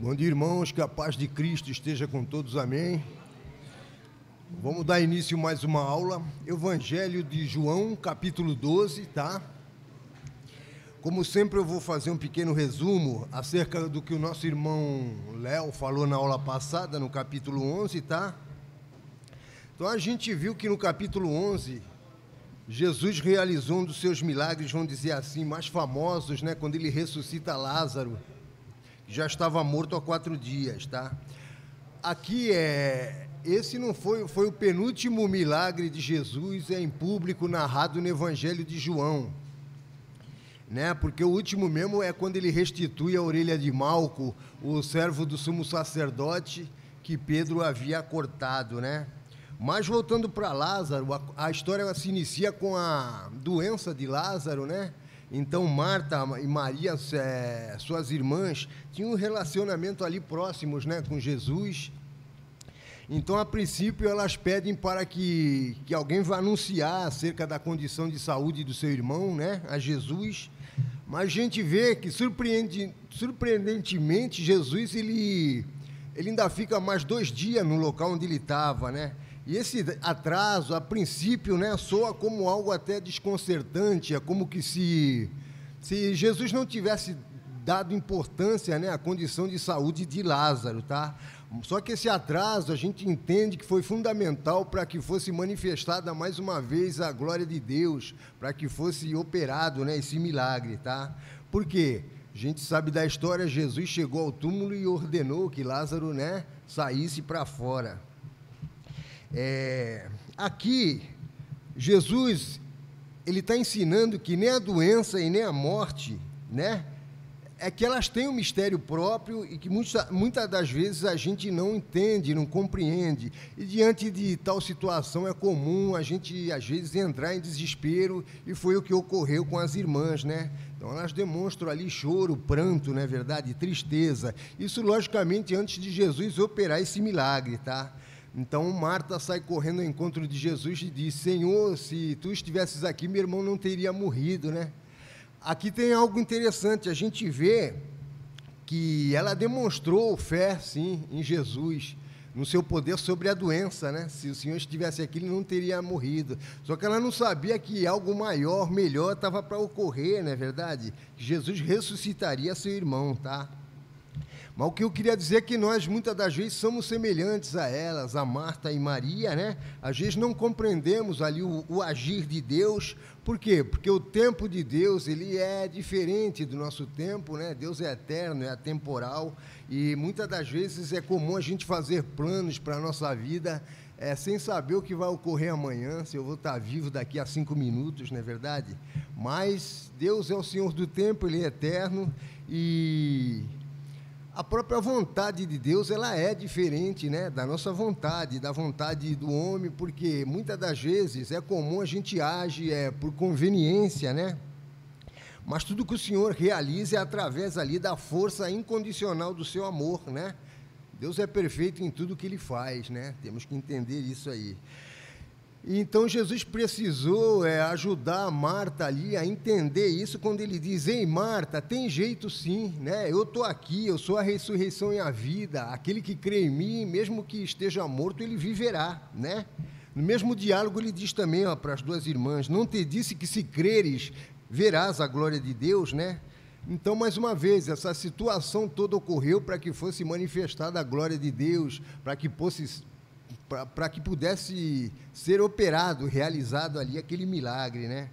Bom dia, irmãos, que a paz de Cristo esteja com todos, amém. Vamos dar início a mais uma aula, Evangelho de João, capítulo 12, tá? Como sempre, eu vou fazer um pequeno resumo acerca do que o nosso irmão Léo falou na aula passada, no capítulo 11, tá? Então, a gente viu que no capítulo 11, Jesus realizou um dos seus milagres, vamos dizer assim, mais famosos, né? Quando ele ressuscita Lázaro, já estava morto há 4 dias, tá? Aqui esse não foi o penúltimo milagre de Jesus em público narrado no Evangelho de João, né? Porque o último mesmo é quando ele restitui a orelha de Malco, o servo do sumo sacerdote que Pedro havia cortado, né? Mas voltando para Lázaro, a história se inicia com a doença de Lázaro, né? Então, Marta e Maria, suas irmãs, tinham um relacionamento ali próximos, né, com Jesus. Então, a princípio, elas pedem para que alguém vá anunciar acerca da condição de saúde do seu irmão, né, a Jesus. Mas a gente vê que, surpreendentemente, Jesus ele ainda fica mais 2 dias no local onde ele estava, né? E esse atraso, a princípio, né, soa como algo até desconcertante, é como que se Jesus não tivesse dado importância, né, à condição de saúde de Lázaro, tá? Só que esse atraso a gente entende que foi fundamental para que fosse manifestada mais uma vez a glória de Deus, para que fosse operado, né, esse milagre, tá? Por quê? A gente sabe da história, Jesus chegou ao túmulo e ordenou que Lázaro, né, saísse para fora. Aqui, Jesus, ele está ensinando que nem a doença e nem a morte, né, é que elas têm um mistério próprio e que muitas das vezes a gente não entende, não compreende. E diante de tal situação é comum a gente, às vezes, entrar em desespero, e foi o que ocorreu com as irmãs, né? Então, elas demonstram ali choro, pranto, não é verdade? Tristeza. Isso, logicamente, antes de Jesus operar esse milagre, tá? Então, Marta sai correndo ao encontro de Jesus e diz: Senhor, se tu estivesses aqui, meu irmão não teria morrido, né? Aqui tem algo interessante, a gente vê que ela demonstrou fé, sim, em Jesus, no seu poder sobre a doença, né? Se o Senhor estivesse aqui, ele não teria morrido. Só que ela não sabia que algo maior, melhor, estava para ocorrer, não é verdade? Que Jesus ressuscitaria seu irmão, tá? Mas o que eu queria dizer é que nós, muitas das vezes, somos semelhantes a elas, a Marta e Maria, né? Às vezes não compreendemos ali o agir de Deus. Por quê? Porque o tempo de Deus, ele é diferente do nosso tempo, né? Deus é eterno, é atemporal, e muitas das vezes é comum a gente fazer planos para a nossa vida, sem saber o que vai ocorrer amanhã, se eu vou estar vivo daqui a 5 minutos, não é verdade? Mas Deus é o Senhor do tempo, ele é eterno, e a própria vontade de Deus, ela é diferente, né, da nossa vontade, da vontade do homem, porque muitas das vezes é comum a gente age por conveniência, né? Mas tudo que o Senhor realiza é através ali da força incondicional do seu amor, né? Deus é perfeito em tudo que Ele faz, né? Temos que entender isso aí. Então, Jesus precisou ajudar a Marta ali a entender isso quando ele diz: ei, Marta, tem jeito sim, né? Eu estou aqui, eu sou a ressurreição e a vida, aquele que crê em mim, mesmo que esteja morto, ele viverá, né? No mesmo diálogo ele diz também para as 2 irmãs: não te disse que se creres, verás a glória de Deus, né? Então, mais uma vez, essa situação toda ocorreu para que fosse manifestada a glória de Deus, para que pudesse ser operado, realizado ali aquele milagre, né?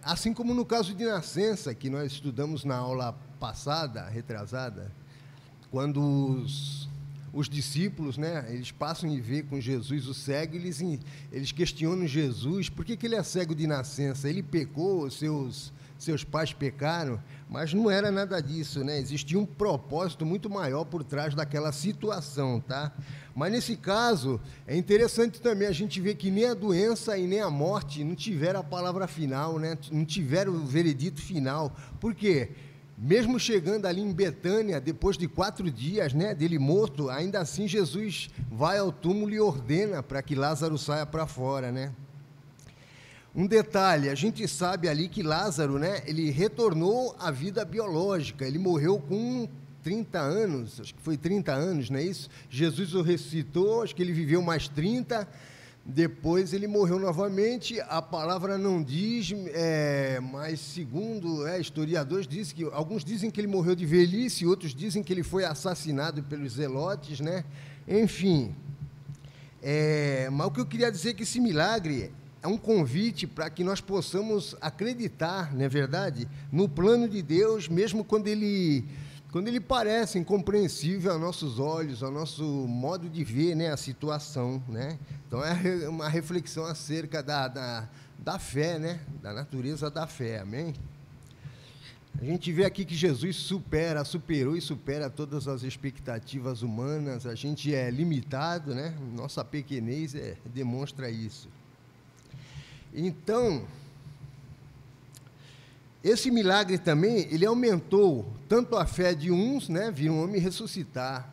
Assim como no caso de nascença, que nós estudamos na aula passada, retrasada, quando os discípulos, né, eles passam e vê com Jesus o cego, eles questionam Jesus: por que ele é cego de nascença? Ele pecou, seus pais pecaram? Mas não era nada disso, né? Existia um propósito muito maior por trás daquela situação, tá? Mas nesse caso, é interessante também a gente ver que nem a doença e nem a morte não tiveram a palavra final, né? Não tiveram o veredito final. Por quê? Mesmo chegando ali em Betânia, depois de 4 dias, né, dele morto, ainda assim Jesus vai ao túmulo e ordena para que Lázaro saia para fora, né? Um detalhe, a gente sabe ali que Lázaro, né, ele retornou à vida biológica, ele morreu com 30 anos, acho que foi 30 anos, não é isso? Jesus o ressuscitou, acho que ele viveu mais 30, depois ele morreu novamente, a palavra não diz, mas segundo historiadores, alguns dizem que ele morreu de velhice, outros dizem que ele foi assassinado pelos zelotes, né? Enfim, mas o que eu queria dizer é que esse milagre é um convite para que nós possamos acreditar, não é verdade, no plano de Deus, mesmo quando ele parece incompreensível aos nossos olhos, ao nosso modo de ver, né, a situação, né? Então, é uma reflexão acerca da fé, né, da natureza da fé, amém? A gente vê aqui que Jesus superou e supera todas as expectativas humanas, a gente é limitado, né? Nossa pequenez demonstra isso. Então, esse milagre também, ele aumentou tanto a fé de uns, né, viram um homem ressuscitar,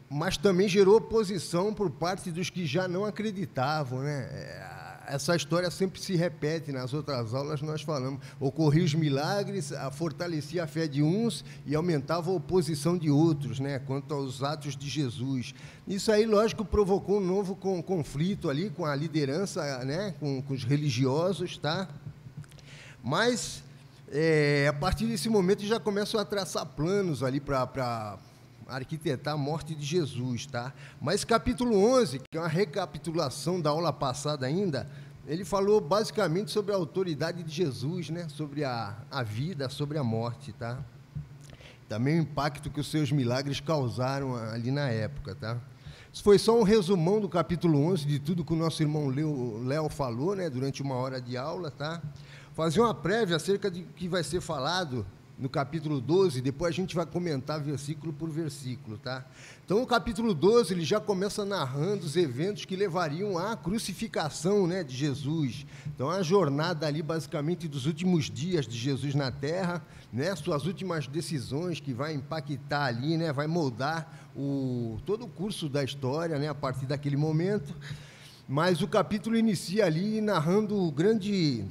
mas também gerou oposição por parte dos que já não acreditavam, né? Essa história sempre se repete, nas outras aulas nós falamos, ocorriam os milagres, fortalecia a fé de uns e aumentava a oposição de outros, né, quanto aos atos de Jesus. Isso aí, lógico, provocou um novo conflito ali com a liderança, né, com os religiosos, tá? Mas, a partir desse momento, já começam a traçar planos ali para arquitetar a morte de Jesus, tá? Mas capítulo 11, que é uma recapitulação da aula passada ainda, ele falou basicamente sobre a autoridade de Jesus, né? Sobre a vida, sobre a morte, tá? Também o impacto que os seus milagres causaram ali na época, tá? Isso foi só um resumão do capítulo 11, de tudo que o nosso irmão Léo falou, né? Durante uma hora de aula, tá? Fazer uma prévia acerca de que vai ser falado no capítulo 12, depois a gente vai comentar versículo por versículo, tá? Então, o capítulo 12, ele já começa narrando os eventos que levariam à crucificação, né, de Jesus. Então, a jornada ali, basicamente, dos últimos dias de Jesus na Terra, né, suas últimas decisões que vai impactar ali, né, vai moldar todo o curso da história, né, a partir daquele momento. Mas o capítulo inicia ali narrando o grande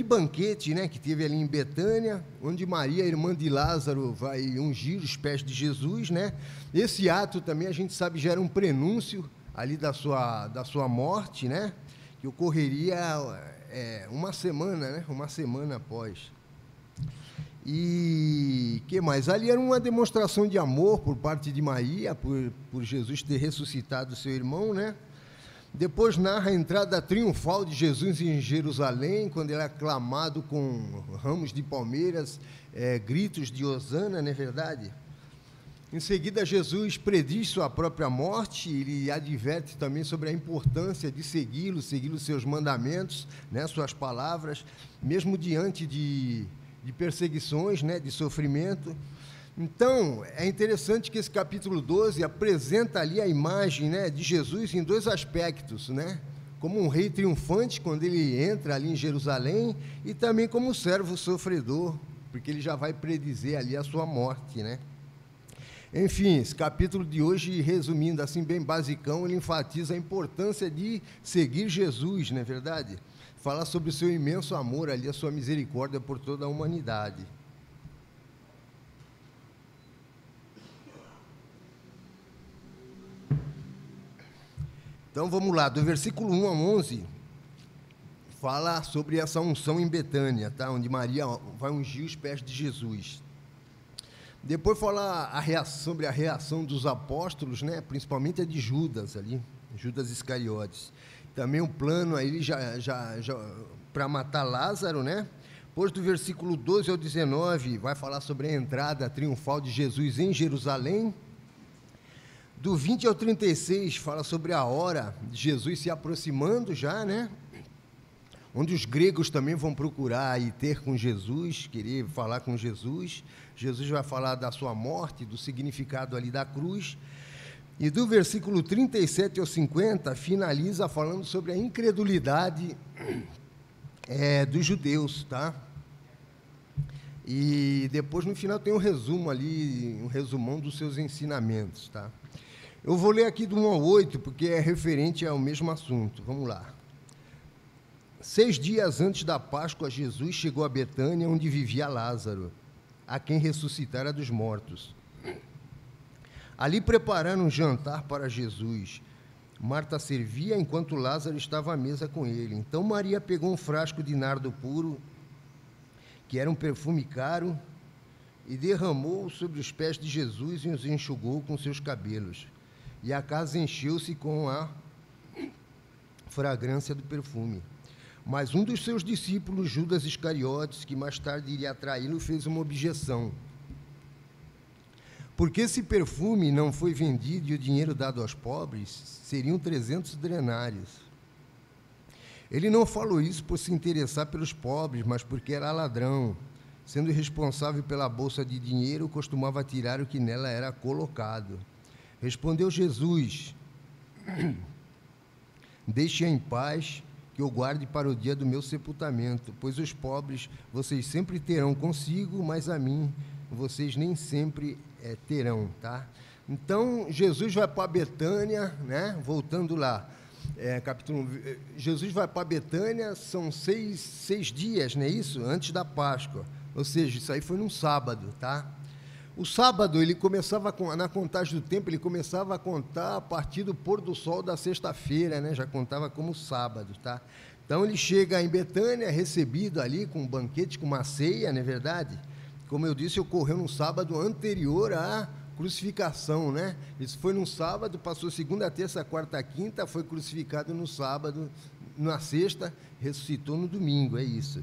banquete, né, que teve ali em Betânia, onde Maria, irmã de Lázaro, vai ungir os pés de Jesus, né? Esse ato também, a gente sabe, já era um prenúncio ali da sua morte, né? Que ocorreria uma semana, né? Uma semana após. E que mais? Ali era uma demonstração de amor por parte de Maria, por Jesus ter ressuscitado seu irmão, né? Depois narra a entrada triunfal de Jesus em Jerusalém, quando ele é aclamado com ramos de palmeiras, gritos de hosana, não é verdade? Em seguida, Jesus prediz sua própria morte, ele adverte também sobre a importância de segui-lo, seguir os seus mandamentos, né, suas palavras, mesmo diante de perseguições, né, de sofrimento. Então, é interessante que esse capítulo 12 apresenta ali a imagem, né, de Jesus em dois aspectos, né? Como um rei triunfante, quando ele entra ali em Jerusalém, e também como um servo sofredor, porque ele já vai predizer ali a sua morte, né? Enfim, esse capítulo de hoje, resumindo assim bem basicão, ele enfatiza a importância de seguir Jesus, não é verdade? Fala sobre o seu imenso amor ali, a sua misericórdia por toda a humanidade. Então, vamos lá, do versículo 1 a 11, fala sobre essa unção em Betânia, tá? Onde Maria vai ungir os pés de Jesus. Depois fala sobre a reação dos apóstolos, né? Principalmente a de Judas ali, Judas Iscariotes. Também um plano aí já para matar Lázaro, né? Depois do versículo 12 ao 19, vai falar sobre a entrada triunfal de Jesus em Jerusalém. Do 20 ao 36, fala sobre a hora de Jesus se aproximando já, né? Onde os gregos também vão procurar e ter com Jesus, querer falar com Jesus. Jesus vai falar da sua morte, do significado ali da cruz. E do versículo 37 ao 50, finaliza falando sobre a incredulidade dos judeus, tá? E depois, no final, tem um resumo ali, um resumão dos seus ensinamentos, tá? Eu vou ler aqui do 1 ao 8, porque é referente ao mesmo assunto. Vamos lá. 6 dias antes da Páscoa, Jesus chegou a Betânia, onde vivia Lázaro, a quem ressuscitara dos mortos. Ali prepararam um jantar para Jesus. Marta servia enquanto Lázaro estava à mesa com ele. Então Maria pegou um frasco de nardo puro, que era um perfume caro, e derramou sobre os pés de Jesus e os enxugou com seus cabelos. E a casa encheu-se com a fragrância do perfume. Mas um dos seus discípulos, Judas Iscariotes, que mais tarde iria traí-lo, fez uma objeção. Porque esse perfume não foi vendido e o dinheiro dado aos pobres, seriam 300 denários. Ele não falou isso por se interessar pelos pobres, mas porque era ladrão. Sendo responsável pela bolsa de dinheiro, costumava tirar o que nela era colocado. Respondeu Jesus: deixe-a em paz, que eu guarde para o dia do meu sepultamento, pois os pobres vocês sempre terão consigo, mas a mim vocês nem sempre terão, tá? Então, Jesus vai para Betânia, né? Voltando lá, capítulo 1, Jesus vai para Betânia, são seis dias, não é isso? Antes da Páscoa, ou seja, isso aí foi num sábado, tá? O sábado, ele começava, na contagem do tempo, ele começava a contar a partir do pôr do sol da sexta-feira, né? Já contava como sábado, tá? Então, ele chega em Betânia, recebido ali com um banquete, com uma ceia, não é verdade? Como eu disse, ocorreu no sábado anterior à crucificação, né? Isso foi num sábado, passou segunda, terça, quarta, quinta, foi crucificado no sábado, na sexta, ressuscitou no domingo, é isso.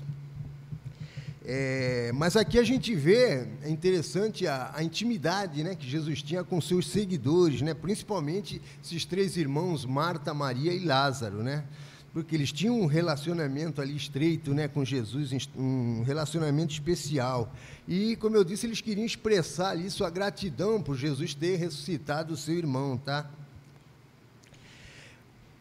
Mas aqui a gente vê, é interessante a intimidade, né, que Jesus tinha com seus seguidores, né, principalmente esses três irmãos, Marta, Maria e Lázaro, né, porque eles tinham um relacionamento ali estreito, né, com Jesus, um relacionamento especial. E, como eu disse, eles queriam expressar ali sua gratidão por Jesus ter ressuscitado o seu irmão, tá?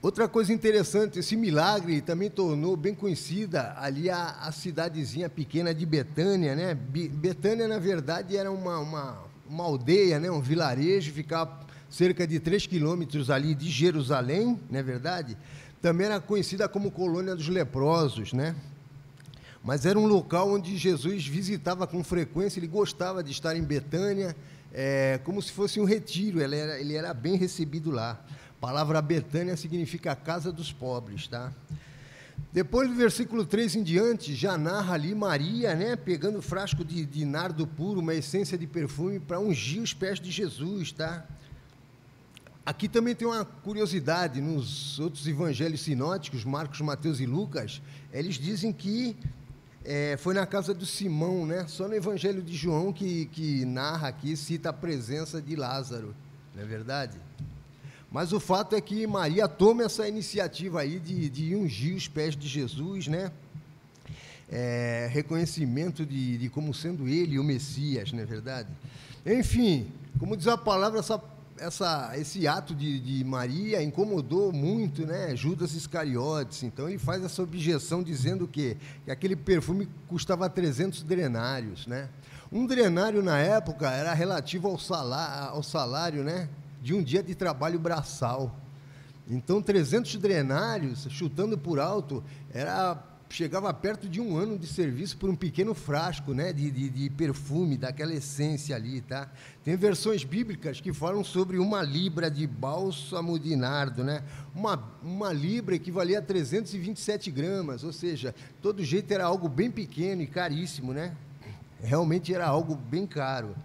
Outra coisa interessante, esse milagre também tornou bem conhecida ali a cidadezinha pequena de Betânia, né? Betânia, na verdade, era uma aldeia, né? Um vilarejo, ficava cerca de 3 quilômetros ali de Jerusalém, não é verdade? Também era conhecida como colônia dos leprosos, né? Mas era um local onde Jesus visitava com frequência, ele gostava de estar em Betânia, como se fosse um retiro, ele era bem recebido lá. A palavra Betânia significa casa dos pobres, tá? Depois do versículo 3 em diante, já narra ali Maria, né, pegando frasco de nardo puro, uma essência de perfume, para ungir os pés de Jesus, tá? Aqui também tem uma curiosidade, nos outros evangelhos sinóticos, Marcos, Mateus e Lucas, eles dizem que foi na casa do Simão, né? Só no evangelho de João que narra aqui, cita a presença de Lázaro, não é verdade? Mas o fato é que Maria toma essa iniciativa aí de ungir os pés de Jesus, né? Reconhecimento de como sendo ele o Messias, não é verdade? Enfim, como diz a palavra, esse ato de Maria incomodou muito, né, Judas Iscariotes. Então ele faz essa objeção dizendo que aquele perfume custava 300 denários, né? Um denário na época era relativo ao salário, né, de um dia de trabalho braçal. Então 300 denários, chutando por alto, chegava perto de 1 ano de serviço por um pequeno frasco, né, de perfume, daquela essência ali, tá? Tem versões bíblicas que falam sobre 1 libra de bálsamo de nardo, né? Uma libra equivalia a 327 gramas, ou seja, todo jeito era algo bem pequeno e caríssimo, né? Realmente era algo bem caro.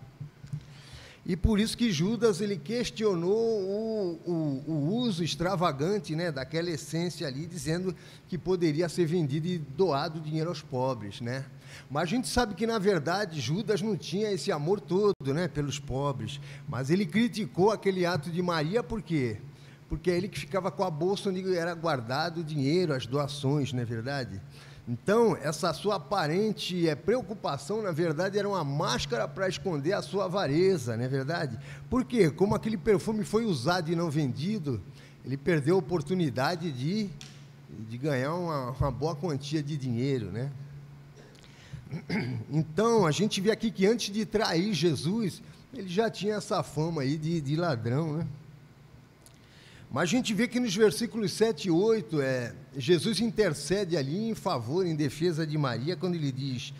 E por isso que Judas ele questionou o uso extravagante, né, daquela essência ali, dizendo que poderia ser vendido e doado dinheiro aos pobres, né? Mas a gente sabe que, na verdade, Judas não tinha esse amor todo, né, pelos pobres. Mas ele criticou aquele ato de Maria, por quê? Porque é ele que ficava com a bolsa onde era guardado o dinheiro, as doações, não é verdade? Então, essa sua aparente preocupação, na verdade, era uma máscara para esconder a sua avareza, não é verdade? Por quê? Como aquele perfume foi usado e não vendido, ele perdeu a oportunidade de ganhar uma boa quantia de dinheiro, né? Então, a gente vê aqui que antes de trair Jesus, ele já tinha essa fama aí de ladrão, né? Mas a gente vê que nos versículos 7 e 8, Jesus intercede ali em favor, em defesa de Maria, quando ele diz: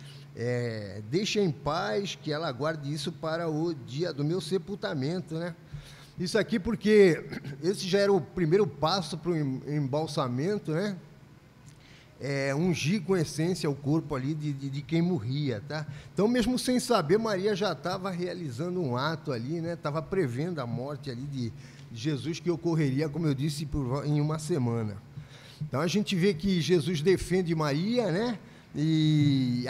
deixa em paz, que ela guarde isso para o dia do meu sepultamento, né? Isso aqui porque esse já era o primeiro passo para o embalsamento, né? Ungir com essência o corpo ali de quem morria, tá? Então, mesmo sem saber, Maria já estava realizando um ato ali, né? Estava prevendo a morte ali de Jesus, que ocorreria, como eu disse, em uma semana. Então, a gente vê que Jesus defende Maria, né? E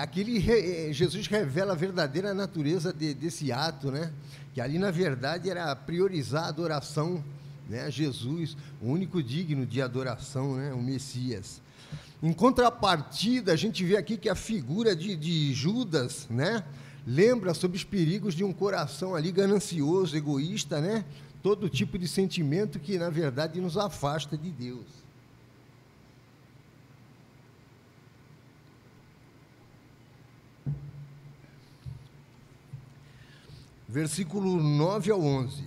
Jesus revela a verdadeira natureza desse ato, né? Que ali, na verdade, era priorizar a adoração, né, a Jesus, o único digno de adoração, né, o Messias. Em contrapartida, a gente vê aqui que a figura de Judas, né, lembra sobre os perigos de um coração ali ganancioso, egoísta, né, todo tipo de sentimento que, na verdade, nos afasta de Deus. Versículo 9 ao 11.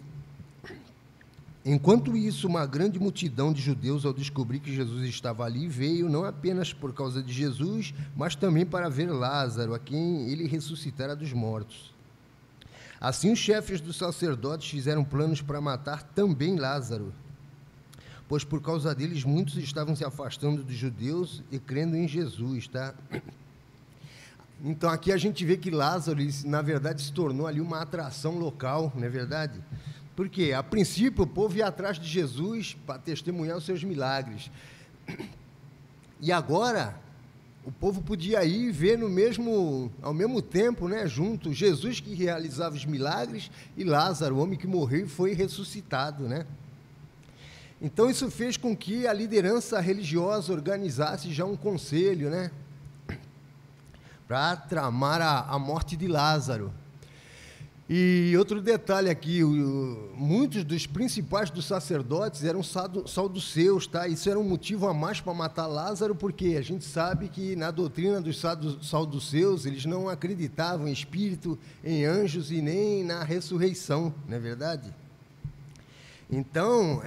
Enquanto isso, uma grande multidão de judeus, ao descobrir que Jesus estava ali, veio não apenas por causa de Jesus, mas também para ver Lázaro, a quem ele ressuscitara dos mortos. Assim, os chefes dos sacerdotes fizeram planos para matar também Lázaro, pois por causa deles muitos estavam se afastando dos judeus e crendo em Jesus, tá? Então, aqui a gente vê que Lázaro, na verdade, se tornou ali uma atração local, não é verdade? Porque, a princípio, o povo ia atrás de Jesus para testemunhar os seus milagres. E agora, o povo podia ir ver ao mesmo tempo, né, junto, Jesus que realizava os milagres e Lázaro, o homem que morreu e foi ressuscitado, né? Então, isso fez com que a liderança religiosa organizasse já um conselho, né, para tramar a morte de Lázaro. E outro detalhe aqui, muitos dos principais dos sacerdotes eram saduceus, tá? Isso era um motivo a mais para matar Lázaro, porque a gente sabe que na doutrina dos saduceus eles não acreditavam em espírito, em anjos e nem na ressurreição, não é verdade? Então,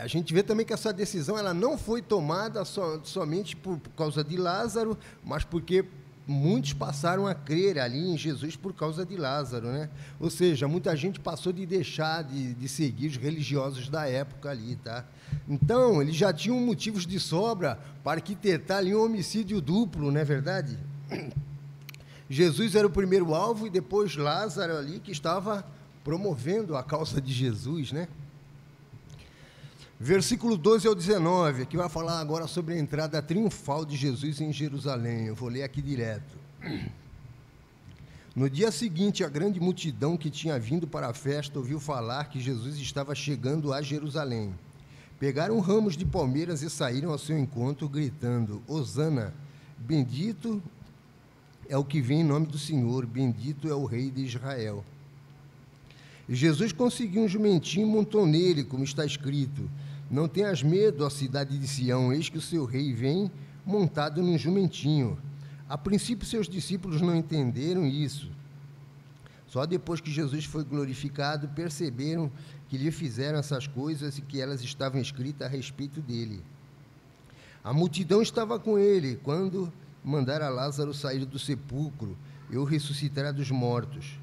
a gente vê também que essa decisão ela não foi tomada somente por causa de Lázaro, mas porque muitos passaram a crer ali em Jesus por causa de Lázaro, né? Ou seja, muita gente passou de deixar de seguir os religiosos da época ali, tá? Então, eles já tinham motivos de sobra para arquitetar ali um homicídio duplo, não é verdade? Jesus era o primeiro alvo e depois Lázaro ali que estava promovendo a causa de Jesus, né? Versículo 12 ao 19, aqui vai falar agora sobre a entrada triunfal de Jesus em Jerusalém. Eu vou ler aqui direto. No dia seguinte, a grande multidão que tinha vindo para a festa ouviu falar que Jesus estava chegando a Jerusalém. Pegaram ramos de palmeiras e saíram ao seu encontro, gritando: Hosana, bendito é o que vem em nome do Senhor, bendito é o Rei de Israel. E Jesus conseguiu um jumentinho e montou nele, como está escrito: Não tenhas medo, ó cidade de Sião, eis que o seu rei vem montado num jumentinho. A princípio, seus discípulos não entenderam isso. Só depois que Jesus foi glorificado, perceberam que lhe fizeram essas coisas e que elas estavam escritas a respeito dele. A multidão estava com ele quando mandara Lázaro sair do sepulcro e o ressuscitar dos mortos.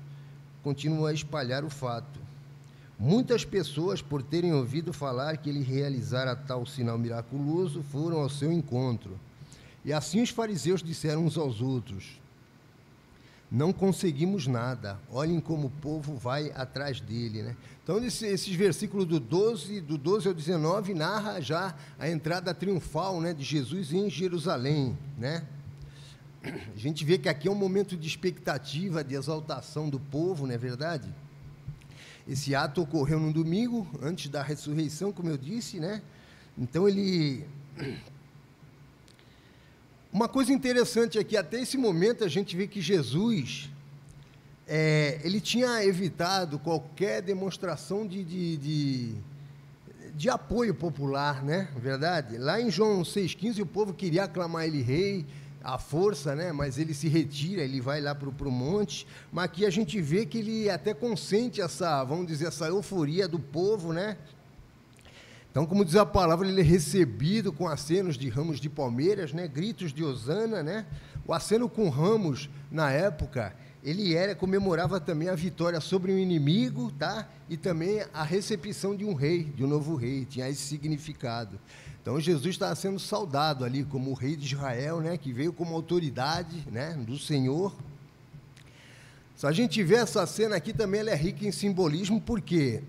Continua a espalhar o fato. Muitas pessoas, por terem ouvido falar que ele realizara tal sinal miraculoso, foram ao seu encontro. E assim os fariseus disseram uns aos outros: Não conseguimos nada, olhem como o povo vai atrás dele, né? Então, esses versículos do 12 ao 19 narra já a entrada triunfal, né, de Jesus em Jerusalém, né? A gente vê que aqui é um momento de expectativa, de exaltação do povo, não é verdade? Esse ato ocorreu no domingo, antes da ressurreição, como eu disse, né? Então, uma coisa interessante é que até esse momento a gente vê que Jesus, ele tinha evitado qualquer demonstração de apoio popular, né? Verdade? Lá em João 6,15, o povo queria aclamar ele rei, à força, né? Mas ele se retira, ele vai lá para o monte, mas aqui a gente vê que ele até consente essa, vamos dizer, essa euforia do povo, né? Então, como diz a palavra, ele é recebido com acenos de ramos de palmeiras, né? Gritos de hosana, né? O aceno com ramos, na época, comemorava também a vitória sobre o inimigo, tá? E também a recepção de um rei, de um novo rei, tinha esse significado. Então, Jesus estava sendo saudado ali como o rei de Israel, né? Que veio como autoridade, né? Do Senhor. Se a gente vê essa cena aqui também, ela é rica em simbolismo, porque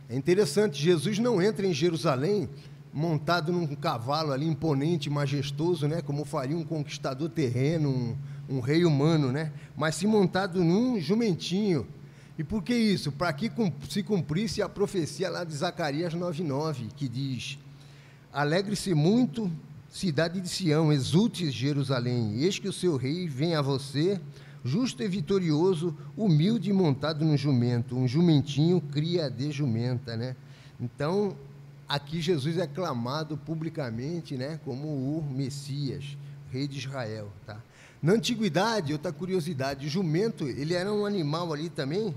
é interessante, Jesus não entra em Jerusalém montado num cavalo ali imponente, majestoso, né, como faria um conquistador terreno, um rei humano, né, mas sim montado num jumentinho. E por que isso? Para que se cumprisse a profecia lá de Zacarias 9:9, que diz: alegre-se muito, cidade de Sião, exulte Jerusalém, eis que o seu rei vem a você, justo e vitorioso, humilde e montado num jumento, um jumentinho cria de jumenta, né? Então, aqui Jesus é clamado publicamente, né, como o Messias, rei de Israel, tá? Na antiguidade, outra curiosidade, o jumento, ele era um animal ali também,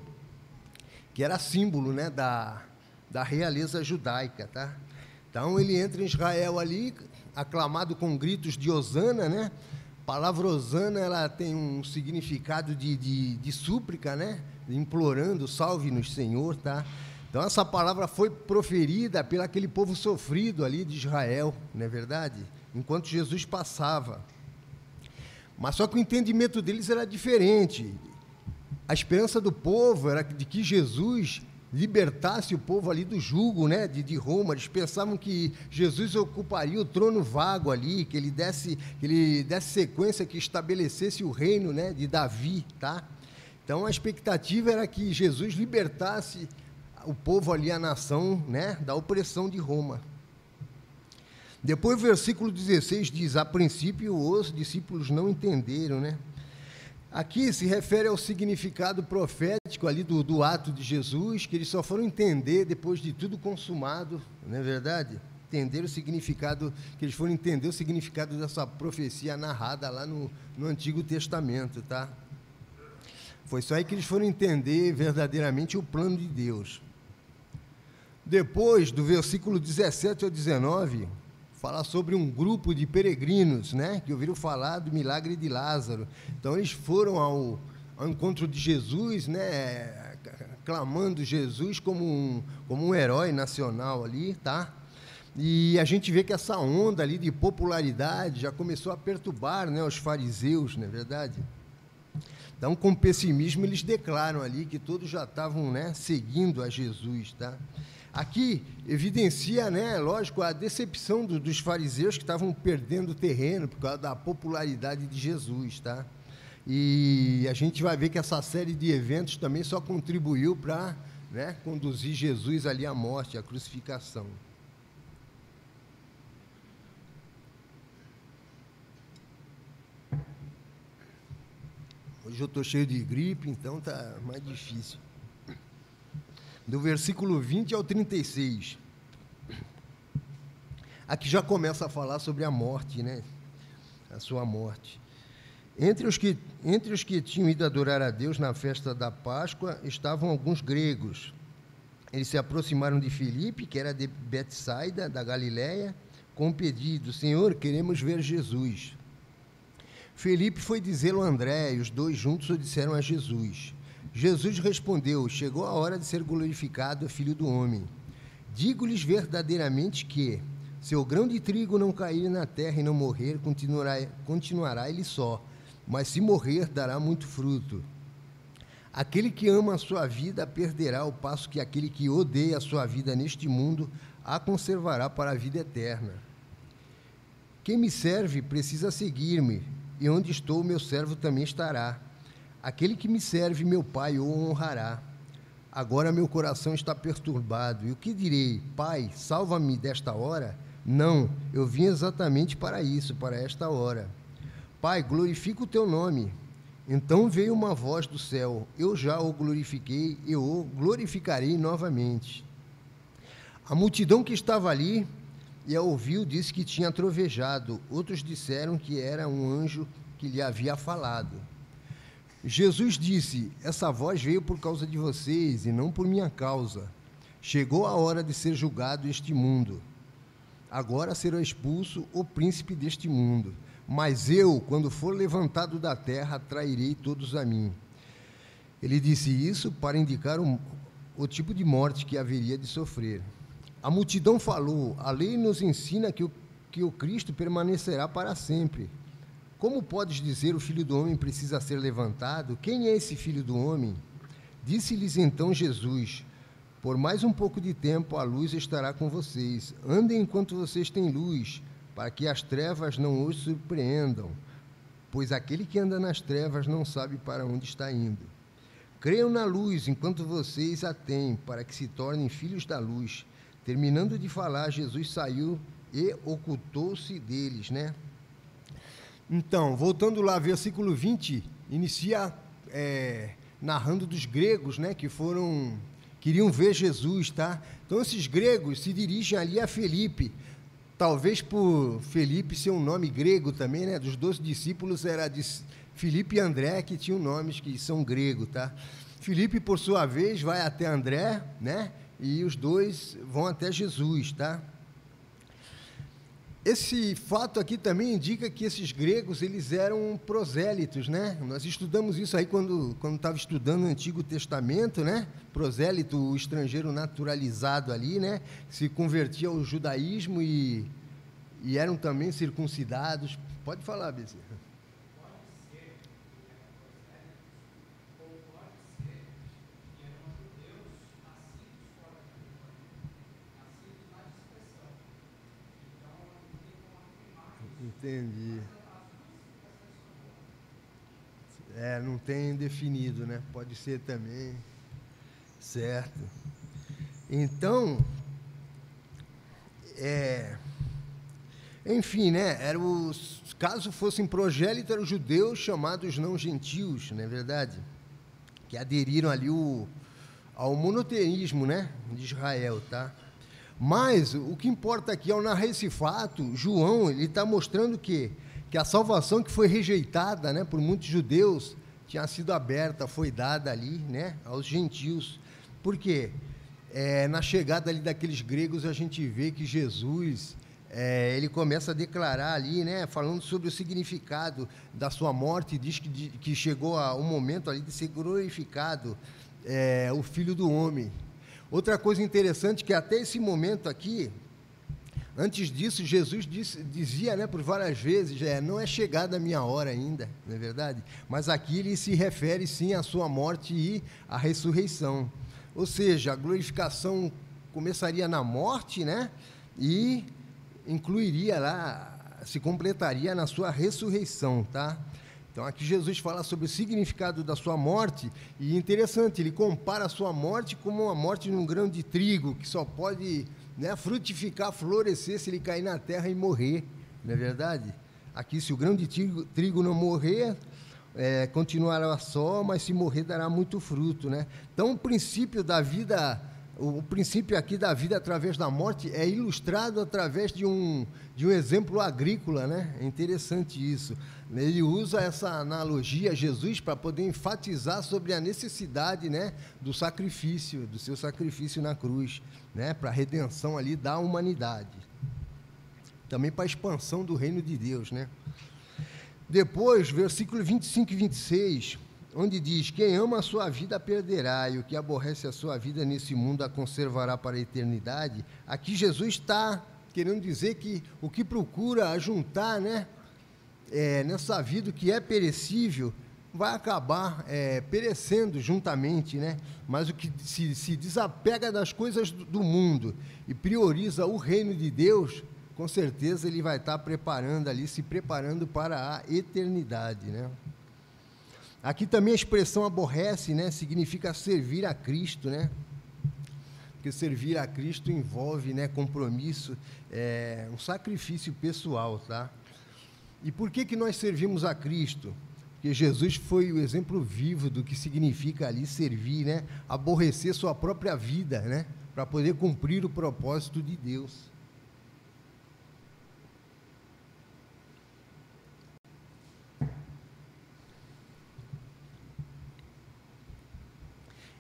que era símbolo, né, da realeza judaica, tá? Então, ele entra em Israel ali, aclamado com gritos de hosana, né? A palavra hosana, ela tem um significado de súplica, né? Implorando, salve-nos, Senhor, tá? Então, essa palavra foi proferida pelo aquele povo sofrido ali de Israel, não é verdade? Enquanto Jesus passava. Mas só que o entendimento deles era diferente. A esperança do povo era de que Jesus libertasse o povo ali do jugo, né, de Roma. Eles pensavam que Jesus ocuparia o trono vago ali, que ele desse sequência, que estabelecesse o reino, né, de Davi, tá? Então, a expectativa era que Jesus libertasse o povo ali, a nação, né, da opressão de Roma. Depois, o versículo 16 diz: a princípio os discípulos não entenderam, né? Aqui se refere ao significado profético ali do ato de Jesus, que eles só foram entender depois de tudo consumado, não é verdade? Que eles foram entender o significado dessa profecia narrada lá no Antigo Testamento, tá? Foi só aí que eles foram entender verdadeiramente o plano de Deus. Depois, do versículo 17 ao 19, fala sobre um grupo de peregrinos, né, que ouviram falar do milagre de Lázaro. Então, eles foram ao encontro de Jesus, né, clamando Jesus como um herói nacional ali, tá? E a gente vê que essa onda ali de popularidade já começou a perturbar, né, os fariseus, não é verdade? Então, com pessimismo, eles declaram ali que todos já estavam, né, seguindo a Jesus, tá? Aqui evidencia, né, lógico, a decepção dos fariseus, que estavam perdendo terreno por causa da popularidade de Jesus, tá? E a gente vai ver que essa série de eventos também só contribuiu para, né, conduzir Jesus ali à morte, à crucificação. Hoje eu estou cheio de gripe, então está mais difícil. Do versículo 20 ao 36. Aqui já começa a falar sobre a morte, né? A sua morte. Entre os que tinham ido adorar a Deus na festa da Páscoa, estavam alguns gregos. Eles se aproximaram de Filipe, que era de Betsaida, da Galiléia, com um pedido: Senhor, queremos ver Jesus. Filipe foi dizê-lo a André, e os dois juntos o disseram a Jesus. Jesus respondeu: chegou a hora de ser glorificado o Filho do Homem. Digo-lhes verdadeiramente que, se o grão de trigo não cair na terra e não morrer, continuará ele só, mas se morrer, dará muito fruto. Aquele que ama a sua vida a perderá, ao passo que aquele que odeia a sua vida neste mundo a conservará para a vida eterna. Quem me serve precisa seguir-me, e onde estou, meu servo também estará. Aquele que me serve, meu Pai o honrará. Agora meu coração está perturbado. E o que direi? Pai, salva-me desta hora? Não, eu vim exatamente para isso, para esta hora. Pai, glorifica o teu nome. Então veio uma voz do céu: eu já o glorifiquei, eu o glorificarei novamente. A multidão que estava ali e a ouviu disse que tinha trovejado. Outros disseram que era um anjo que lhe havia falado. Jesus disse: essa voz veio por causa de vocês e não por minha causa. Chegou a hora de ser julgado este mundo. Agora será expulso o príncipe deste mundo. mas eu, quando for levantado da terra, atrairei todos a mim. Ele disse isso para indicar o tipo de morte que haveria de sofrer. A multidão falou: a lei nos ensina que o Cristo permanecerá para sempre. Como podes dizer, o Filho do Homem precisa ser levantado? Quem é esse Filho do Homem? Disse-lhes então Jesus: por mais um pouco de tempo a luz estará com vocês. Andem enquanto vocês têm luz, para que as trevas não os surpreendam, pois aquele que anda nas trevas não sabe para onde está indo. Creiam na luz enquanto vocês a têm, para que se tornem filhos da luz. Terminando de falar, Jesus saiu e ocultou-se deles, né? Então, voltando lá, versículo 20, inicia narrando dos gregos, né, que queriam ver Jesus, tá? Então, esses gregos se dirigem ali a Felipe, talvez por Felipe ser um nome grego também, né? Dos 12 discípulos era de Felipe e André, que tinham nomes que são gregos, tá? Felipe, por sua vez, vai até André, né? E os dois vão até Jesus, tá? Esse fato aqui também indica que esses gregos, eles eram prosélitos, né? Nós estudamos isso aí quando estava estudando o Antigo Testamento, né? Prosélito, o estrangeiro naturalizado ali, né? Se convertia ao judaísmo e eram também circuncidados. Pode falar, Bezerra. Entendi. Não tem definido, né? Pode ser também. Certo. Então, enfim, né? Caso fossem prosélitos, eram os judeus chamados não gentios, não é verdade? Que aderiram ali ao monoteísmo, né? De Israel, tá? Mas o que importa aqui, ao narrar esse fato, João ele está mostrando que a salvação que foi rejeitada, né, por muitos judeus tinha sido aberta, foi dada ali, né, aos gentios. Por quê? Na chegada ali daqueles gregos, a gente vê que Jesus ele começa a declarar ali, né, falando sobre o significado da sua morte, diz que chegou o momento ali de ser glorificado o Filho do Homem. Outra coisa interessante que até esse momento aqui, antes disso, Jesus dizia, né, por várias vezes, não é chegada a minha hora ainda, não é verdade? Mas aqui ele se refere sim à sua morte e à ressurreição. Ou seja, a glorificação começaria na morte, né, e incluiria lá, se completaria na sua ressurreição, tá? Então, aqui Jesus fala sobre o significado da sua morte, e interessante, ele compara a sua morte como uma morte num grão de trigo, que só pode, né, frutificar, florescer se ele cair na terra e morrer, não é verdade? Aqui, se o grão de trigo não morrer, continuará só, mas se morrer, dará muito fruto, né? Então, o princípio aqui da vida através da morte é ilustrado através de um exemplo agrícola, né? É interessante isso. Ele usa essa analogia, Jesus, para poder enfatizar sobre a necessidade, né, do seu sacrifício na cruz, né, para a redenção ali da humanidade. Também para a expansão do reino de Deus, né? Depois, versículo 25 e 26, onde diz: quem ama a sua vida a perderá, e o que aborrece a sua vida nesse mundo a conservará para a eternidade. Aqui Jesus está querendo dizer que o que procura ajuntar, né, nessa vida que é perecível, vai acabar perecendo juntamente, né? Mas o que se desapega das coisas do mundo e prioriza o reino de Deus, com certeza ele vai estar se preparando para a eternidade, né? Aqui também a expressão aborrece, né, significa servir a Cristo, né? Porque servir a Cristo envolve, né, compromisso, um sacrifício pessoal, tá? E por que nós servimos a Cristo? Porque Jesus foi o exemplo vivo do que significa ali servir, né? Aborrecer sua própria vida, né? Para poder cumprir o propósito de Deus.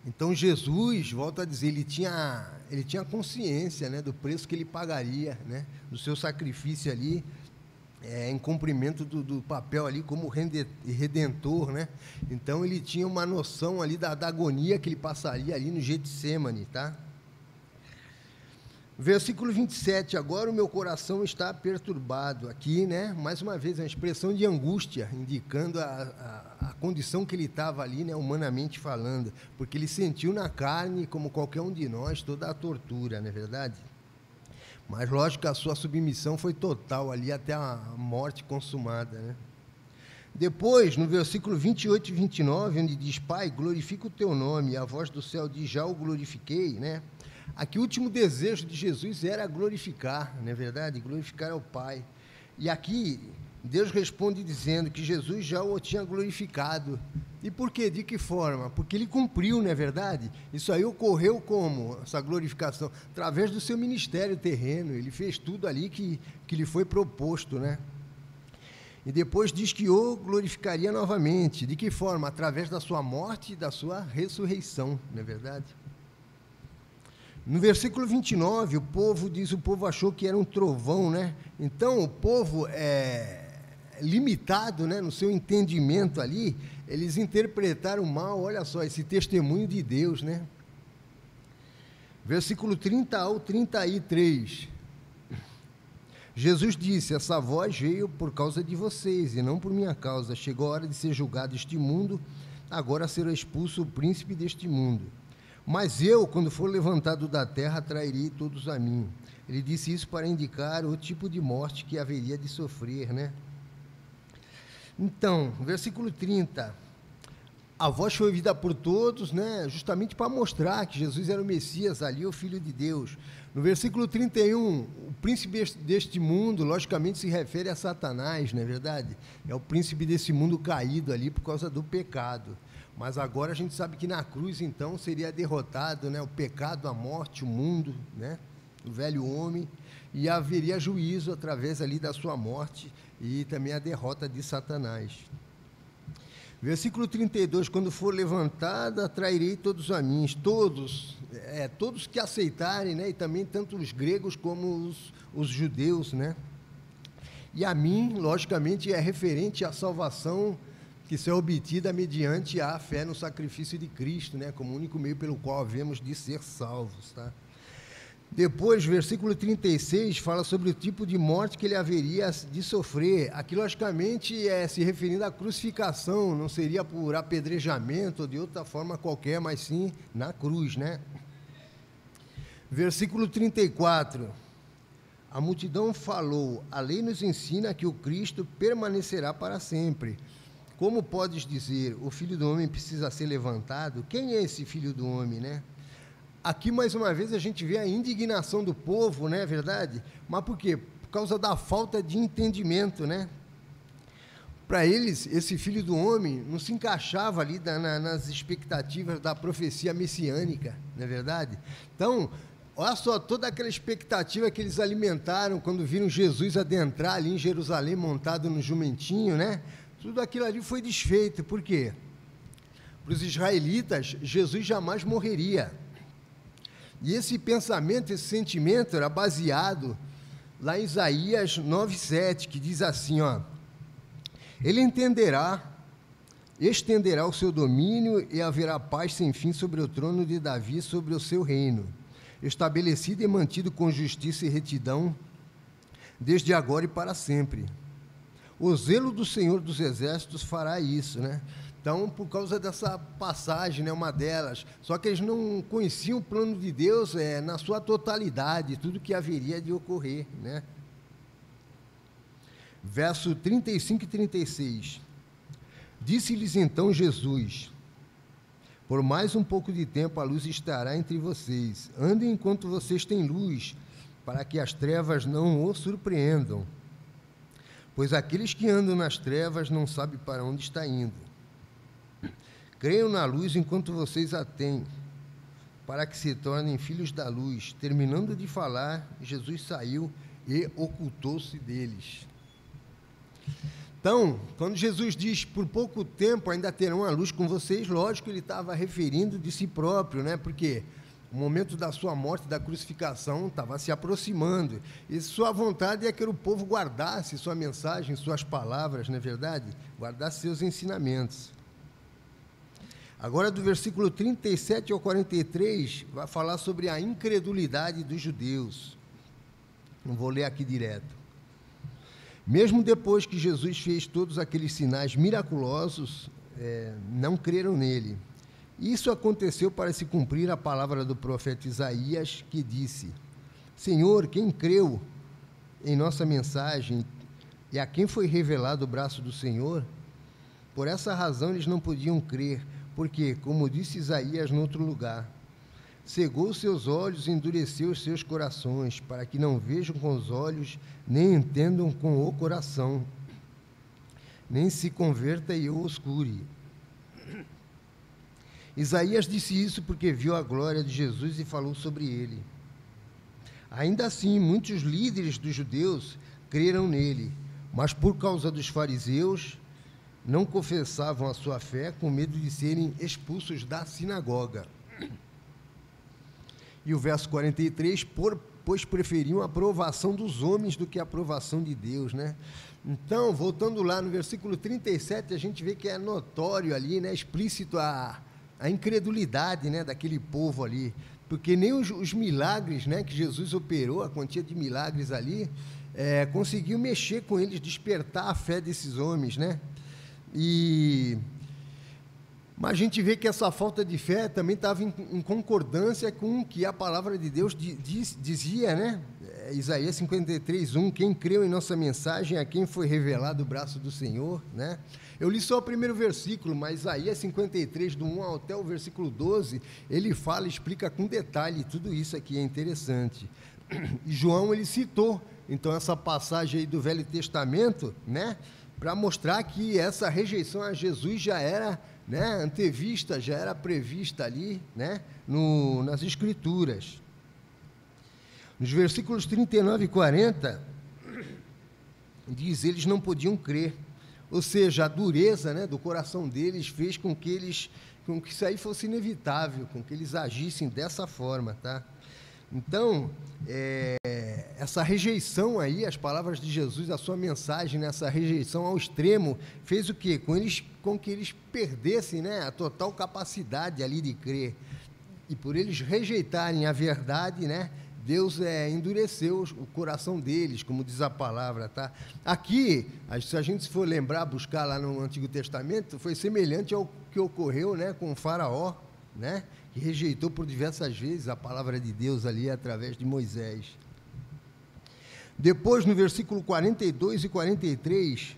Então Jesus, volta a dizer, ele tinha consciência, né, do preço que ele pagaria, né, do seu sacrifício ali, em cumprimento do papel ali como redentor, né? Então ele tinha uma noção ali da agonia que ele passaria ali no Getsêmani, tá? Versículo 27, agora o meu coração está perturbado. Aqui, né, mais uma vez, uma expressão de angústia, indicando a condição que ele estava ali, né, humanamente falando, porque ele sentiu na carne, como qualquer um de nós, toda a tortura, não é verdade? Mas, lógico, a sua submissão foi total ali, até a morte consumada, né? Depois, no versículo 28 e 29, onde diz, Pai, glorifica o teu nome, e a voz do céu diz, já o glorifiquei, né? Aqui o último desejo de Jesus era glorificar, não é verdade? Glorificar ao Pai. E aqui Deus responde dizendo que Jesus já o tinha glorificado. E por quê? De que forma? Porque ele cumpriu, não é verdade? Isso aí ocorreu como? Essa glorificação? Através do seu ministério terreno. Ele fez tudo ali que lhe foi proposto, né? E depois diz que o glorificaria novamente. De que forma? Através da sua morte e da sua ressurreição, não é verdade? No versículo 29, o povo achou que era um trovão, né? Então, o povo limitado, né, no seu entendimento ali, eles interpretaram mal, olha só, esse testemunho de Deus, né? Versículo 30 ao 33. Jesus disse, essa voz veio por causa de vocês, e não por minha causa. Chegou a hora de ser julgado este mundo, agora será expulso o príncipe deste mundo. Mas eu, quando for levantado da terra, atrairei todos a mim. Ele disse isso para indicar o tipo de morte que haveria de sofrer, né? Então, versículo 30. A voz foi ouvida por todos, né? Justamente para mostrar que Jesus era o Messias ali, o Filho de Deus. No versículo 31, o príncipe deste mundo, logicamente, se refere a Satanás, não é verdade? É o príncipe desse mundo caído ali por causa do pecado. Mas agora a gente sabe que na cruz, então, seria derrotado, né, o pecado, a morte, o mundo, né, o velho homem, e haveria juízo através ali da sua morte e também a derrota de Satanás. Versículo 32, quando for levantada, atrairei todos a mim, todos que aceitarem, né, e também tanto os gregos como os judeus, né. E a mim, logicamente, é referente à salvação que será obtida mediante a fé no sacrifício de Cristo, né, como único meio pelo qual havemos de ser salvos, tá? Depois, versículo 36, fala sobre o tipo de morte que ele haveria de sofrer. Aqui, logicamente, se referindo à crucificação, não seria por apedrejamento ou de outra forma qualquer, mas sim na cruz, né? Versículo 34, a multidão falou, a lei nos ensina que o Cristo permanecerá para sempre. Como podes dizer, o Filho do Homem precisa ser levantado? Quem é esse Filho do Homem, né? Aqui, mais uma vez, a gente vê a indignação do povo, não é verdade? Mas por quê? Por causa da falta de entendimento, né? Para eles, esse Filho do Homem não se encaixava ali nas expectativas da profecia messiânica, não é verdade? Então, olha só, toda aquela expectativa que eles alimentaram quando viram Jesus adentrar ali em Jerusalém montado no jumentinho, né? Tudo aquilo ali foi desfeito. Por quê? Para os israelitas, Jesus jamais morreria. E esse pensamento, esse sentimento era baseado lá em Isaías 9:7, que diz assim, ó, ele estenderá o seu domínio e haverá paz sem fim sobre o trono de Davi, sobre o seu reino, estabelecido e mantido com justiça e retidão, desde agora e para sempre. O zelo do Senhor dos Exércitos fará isso, né? Então, por causa dessa passagem, né, uma delas, só que eles não conheciam o plano de Deus na sua totalidade, tudo que haveria de ocorrer, né? Verso 35 e 36. Disse-lhes então Jesus, por mais um pouco de tempo a luz estará entre vocês. Andem enquanto vocês têm luz, para que as trevas não os surpreendam. Pois aqueles que andam nas trevas não sabem para onde está indo. Creiam na luz enquanto vocês a têm, para que se tornem filhos da luz. Terminando de falar, Jesus saiu e ocultou-se deles. Então, quando Jesus diz, por pouco tempo ainda terão a luz com vocês, lógico, ele estava referindo de si próprio, né? Porque O momento da sua morte, da crucificação, estava se aproximando. E sua vontade é que o povo guardasse sua mensagem, suas palavras, não é verdade? Guardasse seus ensinamentos. Agora, do versículo 37 ao 43, vai falar sobre a incredulidade dos judeus. Não vou ler aqui direto. Mesmo depois que Jesus fez todos aqueles sinais miraculosos, não creram nele. Isso aconteceu para se cumprir a palavra do profeta Isaías, que disse: Senhor, quem creu em nossa mensagem e a quem foi revelado o braço do Senhor? Por essa razão eles não podiam crer, porque, como disse Isaías no outro lugar, cegou seus olhos e endureceu os seus corações, para que não vejam com os olhos, nem entendam com o coração, nem se converta e o oscure. Isaías disse isso porque viu a glória de Jesus e falou sobre ele. Ainda assim, muitos líderes dos judeus creram nele, mas por causa dos fariseus, não confessavam a sua fé com medo de serem expulsos da sinagoga. E o verso 43, pois preferiam a aprovação dos homens do que a aprovação de Deus, né? Então, voltando lá no versículo 37, a gente vê que é notório ali, né, explícito a incredulidade, né, daquele povo ali, porque nem os milagres, né, que Jesus operou, a quantia de milagres ali, conseguiu mexer com eles, despertar a fé desses homens, né? Mas a gente vê que essa falta de fé também estava em concordância com o que a palavra de Deus dizia, né? Isaías 53:1, quem creu em nossa mensagem, a quem foi revelado o braço do Senhor, né? Eu li só o primeiro versículo, mas Isaías 53, do 1 até o versículo 12, ele fala, explica com detalhe, tudo isso aqui é interessante. E João, ele citou, então, essa passagem aí do Velho Testamento, né, para mostrar que essa rejeição a Jesus já era, né, antevista, já era prevista ali, né, nas Escrituras. Nos versículos 39 e 40, diz, eles não podiam crer. Ou seja, a dureza, né, do coração deles fez com que isso aí fosse inevitável, com que eles agissem dessa forma, tá? Então, essa rejeição aí, as palavras de Jesus, a sua mensagem, né, essa rejeição ao extremo, fez o quê? Com que eles perdessem, né, a total capacidade ali de crer. E por eles rejeitarem a verdade, né, Deus endureceu o coração deles, como diz a palavra, tá? Aqui, se a gente for lembrar, buscar lá no Antigo Testamento, foi semelhante ao que ocorreu, né, com o Faraó, né, que rejeitou por diversas vezes a palavra de Deus ali através de Moisés. Depois, no versículo 42 e 43,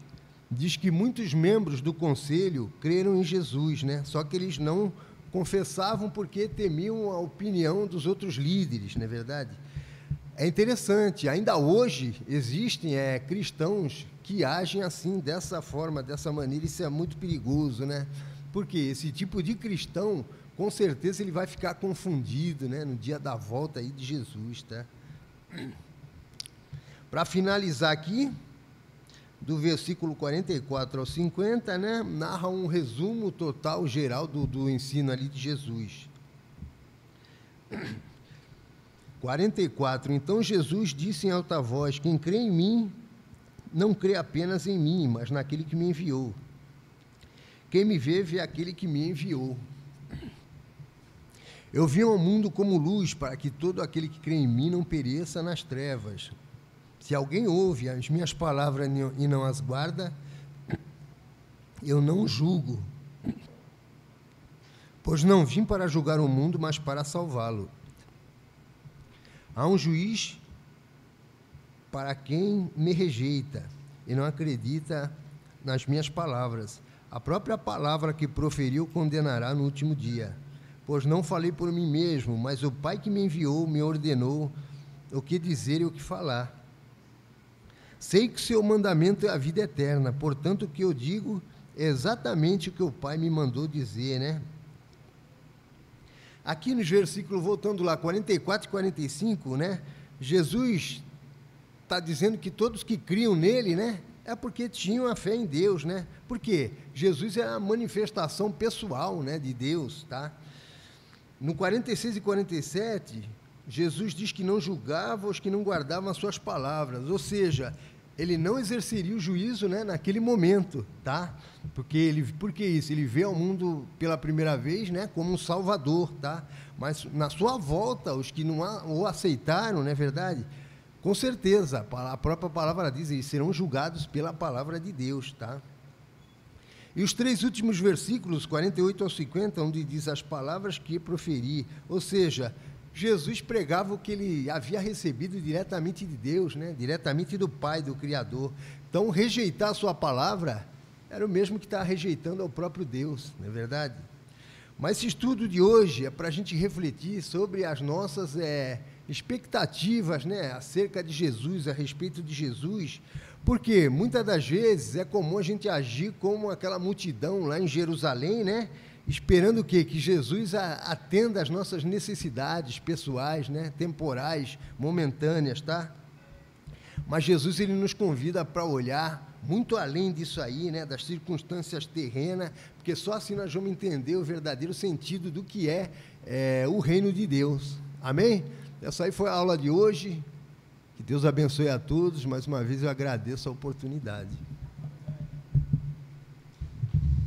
diz que muitos membros do conselho creram em Jesus, né? Só que eles não confessavam porque temiam a opinião dos outros líderes, não é verdade? É interessante, ainda hoje existem cristãos que agem assim, dessa forma, dessa maneira, isso é muito perigoso, né? Porque esse tipo de cristão, com certeza, ele vai ficar confundido, né, no dia da volta aí de Jesus, tá? Para finalizar aqui, do versículo 44 ao 50, né, narra um resumo total, geral, do ensino ali de Jesus. 44, então Jesus disse em alta voz, quem crê em mim, não crê apenas em mim, mas naquele que me enviou. Quem me vê aquele que me enviou. Eu vim ao mundo como luz, para que todo aquele que crê em mim não pereça nas trevas. Se alguém ouve as minhas palavras e não as guarda, eu não julgo, pois não vim para julgar o mundo, mas para salvá-lo. Há um juiz para quem me rejeita e não acredita nas minhas palavras. A própria palavra que proferiu condenará no último dia, pois não falei por mim mesmo, mas o Pai que me enviou me ordenou o que dizer e o que falar. Sei que o seu mandamento é a vida eterna, portanto, o que eu digo é exatamente o que o Pai me mandou dizer, né? Aqui nos versículos, voltando lá, 44 e 45, né? Jesus está dizendo que todos que criam nele, né? É porque tinham a fé em Deus, né? Porque Jesus é a manifestação pessoal, né, de Deus, tá? no 46 e 47, Jesus diz que não julgava os que não guardavam as suas palavras, ou seja, ele não exerceria o juízo, né, naquele momento, tá? Por que isso? Ele veio ao mundo pela primeira vez, né, como um salvador, tá? Mas na sua volta, os que não o aceitaram, não é verdade? Com certeza, a própria palavra diz, eles serão julgados pela palavra de Deus, tá? E os 3 últimos versículos, 48 ao 50, onde diz as palavras que proferi, ou seja, Jesus pregava o que ele havia recebido diretamente de Deus, né? Diretamente do Pai, do Criador. Então, rejeitar a sua palavra era o mesmo que estar rejeitando ao próprio Deus, não é verdade? Mas esse estudo de hoje é para a gente refletir sobre as nossas expectativas, né, acerca de Jesus, a respeito de Jesus, porque muitas das vezes é comum a gente agir como aquela multidão lá em Jerusalém, né, esperando o quê? Que Jesus atenda às nossas necessidades pessoais, né, temporais, momentâneas, tá? Mas Jesus, ele nos convida para olhar muito além disso aí, né, das circunstâncias terrenas, porque só assim nós vamos entender o verdadeiro sentido do que é o reino de Deus. Amém? Essa aí foi a aula de hoje. Que Deus abençoe a todos. Mais uma vez eu agradeço a oportunidade.